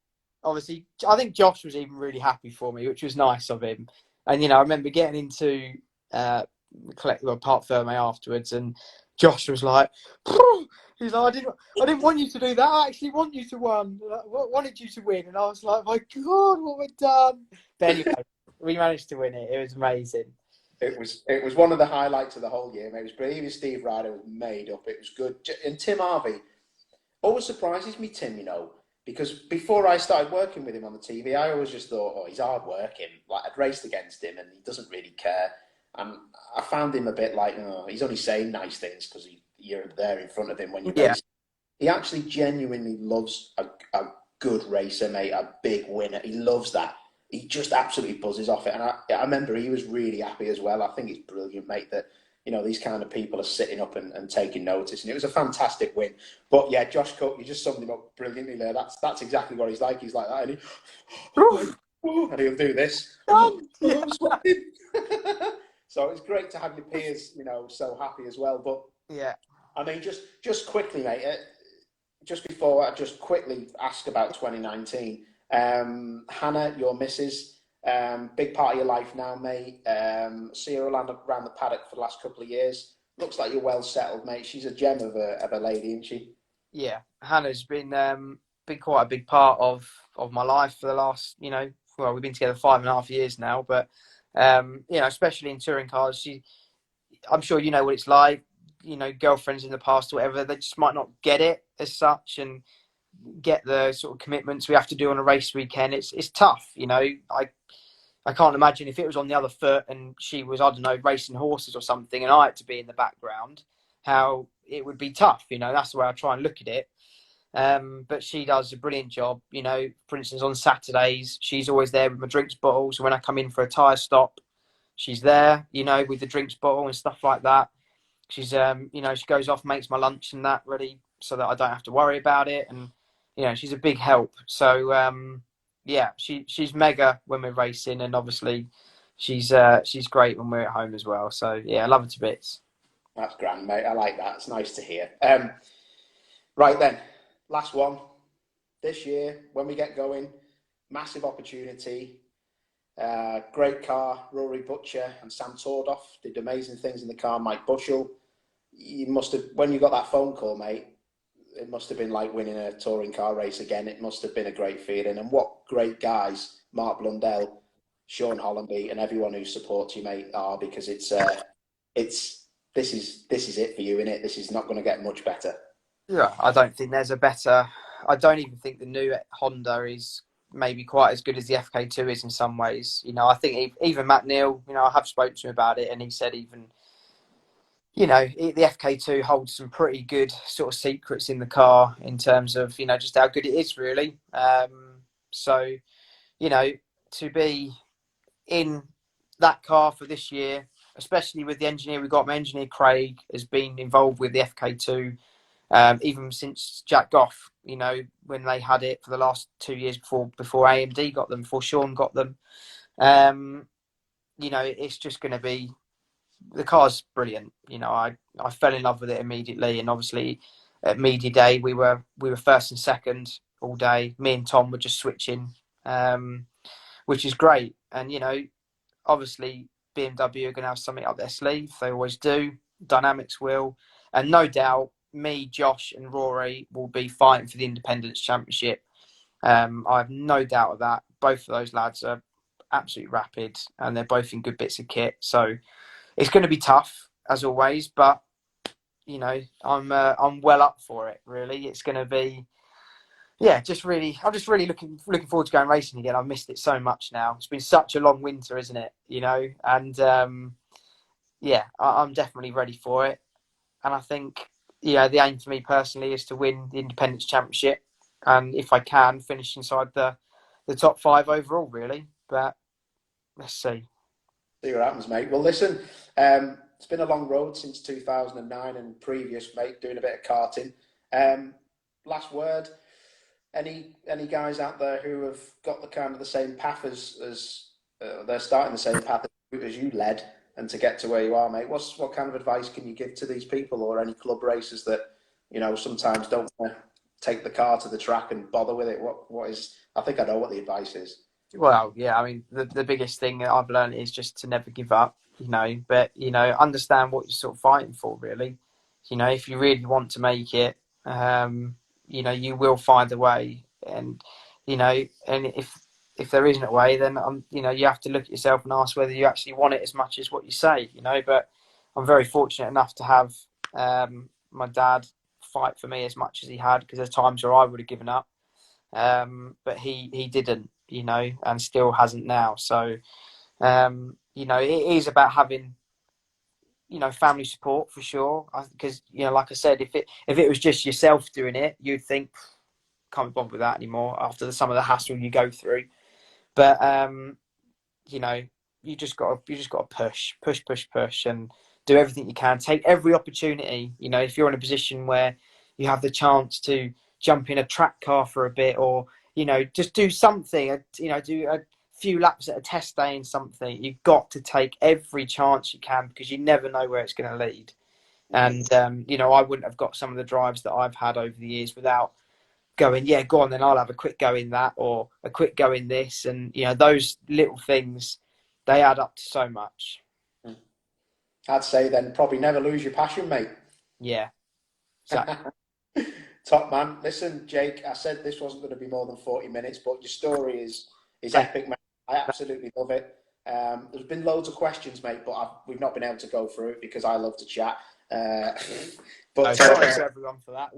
Speaker 3: obviously, I think Josh was even really happy for me, which was nice of him. And I remember getting into Parc Ferme afterwards, and Josh was like, he's like, I didn't want you to do that. I actually want you to win. I wanted you to win, and I was like, my God, what we've done. But anyway, we managed to win it. It was amazing.
Speaker 1: It was one of the highlights of the whole year, mate. It was brilliant. Even Steve Ryder was made up. It was good. And Tim Harvey always surprises me, Tim, because before I started working with him on the TV, I always just thought, oh, he's hard working. Like, I'd raced against him and he doesn't really care. And I found him a bit like, oh, he's only saying nice things because you're there in front of him when you're racing. He actually genuinely loves a good racer, mate, a big winner. He loves that. He just absolutely buzzes off it. And I remember he was really happy as well. I think it's brilliant, mate, that, these kind of people are sitting up and taking notice. And it was a fantastic win. But yeah, Josh Cook, you just summed him up brilliantly there. That's exactly what he's like. He's like that. And he'll do this. So it's great to have your peers, so happy as well. But
Speaker 3: yeah,
Speaker 1: I mean, just quickly, mate, just before I just quickly ask about 2019, Hannah, your missus, big part of your life now, mate. See her around the paddock for the last couple of years. Looks like you're well settled, mate. She's a gem of a lady, isn't she?
Speaker 3: Yeah, Hannah's been quite a big part of my life for the last, well, we've been together 5.5 years now, but especially in touring cars, I'm sure you know what it's like. Girlfriends in the past or whatever, they just might not get it as such and get the sort of commitments we have to do on a race weekend. It's tough, I can't imagine if it was on the other foot and she was, I don't know, racing horses or something and I had to be in the background, how it would be tough. That's the way I try and look at it. But she does a brilliant job. For instance, on Saturdays, she's always there with my drinks bottle. So when I come in for a tyre stop, she's there, with the drinks bottle and stuff like that. She's, she goes off, makes my lunch and that ready so that I don't have to worry about it. And, she's a big help. So, yeah, she's mega when we're racing, and obviously she's great when we're at home as well. So yeah, I love her to bits.
Speaker 1: That's grand, mate. I like that. It's nice to hear. Right then, last one. This year, when we get going, massive opportunity. Great car. Rory Butcher and Sam Tordoff did amazing things in the car. Mike Bushell. You must have, when you got that phone call, mate, it must have been like winning a touring car race again. It must have been a great feeling. And what great guys Mark Blundell, Sean Hollenby, and everyone who supports you, mate, are, because this is it for you, innit? This is not going to get much better.
Speaker 3: Yeah, I don't think there's a better. I don't even think the new Honda is maybe quite as good as the FK2 is in some ways. I think even Matt Neal, I have spoken to him about it, and he said even, the FK2 holds some pretty good sort of secrets in the car in terms of, just how good it is, really. So, to be in that car for this year, especially with the engineer we got, my engineer Craig has been involved with the FK2 even since Jack Goff, when they had it for the last 2 years before AMD got them, before Sean got them. It's just going to be, the car's brilliant. I fell in love with it immediately, and obviously at media day we were first and second all day. Me and Tom were just switching, which is great. And obviously BMW are going to have something up their sleeve. They always do. Dynamics will, and no doubt me, Josh, and Rory will be fighting for the Independence Championship. I have no doubt of that. Both of those lads are absolutely rapid, and they're both in good bits of kit. So it's going to be tough as always, but I'm well up for it. Really, it's going to be, yeah, I'm just really looking forward to going racing again. I've missed it so much now. It's been such a long winter, isn't it? And yeah, I'm definitely ready for it. And I think, the aim for me personally is to win the Independence Championship, and if I can, finish inside the top 5 overall, really. But let's see.
Speaker 1: See what happens, mate. Well, listen, it's been a long road since 2009 and previous, mate, doing a bit of karting. Last word. Any guys out there who have got the kind of the same path as they're starting the same path as you led, and to get to where you are, mate? What kind of advice can you give to these people, or any club racers that sometimes don't want to take the car to the track and bother with it? What is? I think I know what the advice is.
Speaker 3: Well, yeah, I mean, the biggest thing that I've learned is just to never give up, but, understand what you're sort of fighting for, really. If you really want to make it, you will find a way. And, and if there isn't a way, then, you have to look at yourself and ask whether you actually want it as much as what you say, but I'm very fortunate enough to have my dad fight for me as much as he had, because there's times where I would have given up. But he didn't, and still hasn't now. So, it is about having, family support for sure. Because, like I said, if it was just yourself doing it, you'd think, can't be bothered with that anymore after some of the hassle you go through. But, you just got to push and do everything you can. Take every opportunity. If you're in a position where you have the chance to jump in a track car for a bit, or just do something, do a few laps at a test day in something. You've got to take every chance you can, because you never know where it's going to lead. And I wouldn't have got some of the drives that I've had over the years without going, yeah, go on, then I'll have a quick go in that, or a quick go in this. And those little things, they add up to so much.
Speaker 1: I'd say then probably never lose your passion, mate.
Speaker 3: Yeah, exactly.
Speaker 1: Top man. Listen, Jake, I said this wasn't going to be more than 40 minutes, but your story is epic, mate. I absolutely love it. There's been loads of questions, mate, but we've not been able to go through it because I love to chat. But
Speaker 3: sorry to everyone for that.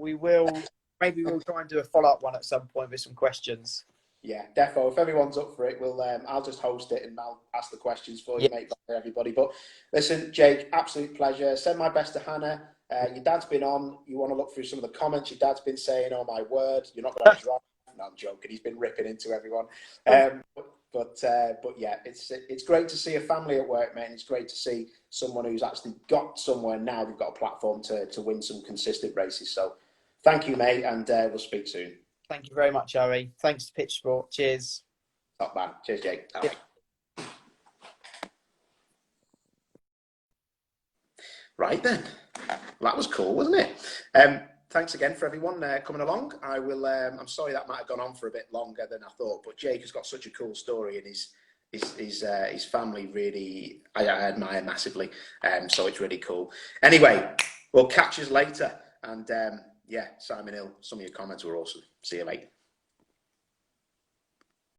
Speaker 3: Maybe we'll try and do a follow-up one at some point with some questions.
Speaker 1: Yeah, defo. If everyone's up for it, I'll just host it and I'll ask the questions for you, mate, for everybody. But listen, Jake, absolute pleasure. Send my best to Hannah. Your dad's been on. You want to look through some of the comments your dad's been saying. Oh my word, you're not going to drive. No, I'm joking. He's been ripping into everyone. But yeah, it's great to see a family at work, mate. And it's great to see someone who's actually got somewhere now. They've got a platform to win some consistent races. So thank you, mate, and we'll speak soon.
Speaker 3: Thank you very much, Owie. Thanks to Pitch Sport. Cheers.
Speaker 1: Top man. Cheers, Jake. Yeah. Right then. Well, that was cool, wasn't it? Thanks again for everyone coming along. I'm sorry that might have gone on for a bit longer than I thought, but Jake has got such a cool story, and his family really, I admire massively. So it's really cool. Anyway, we'll catch us later. And yeah, Simon Hill, some of your comments were awesome. See you, mate.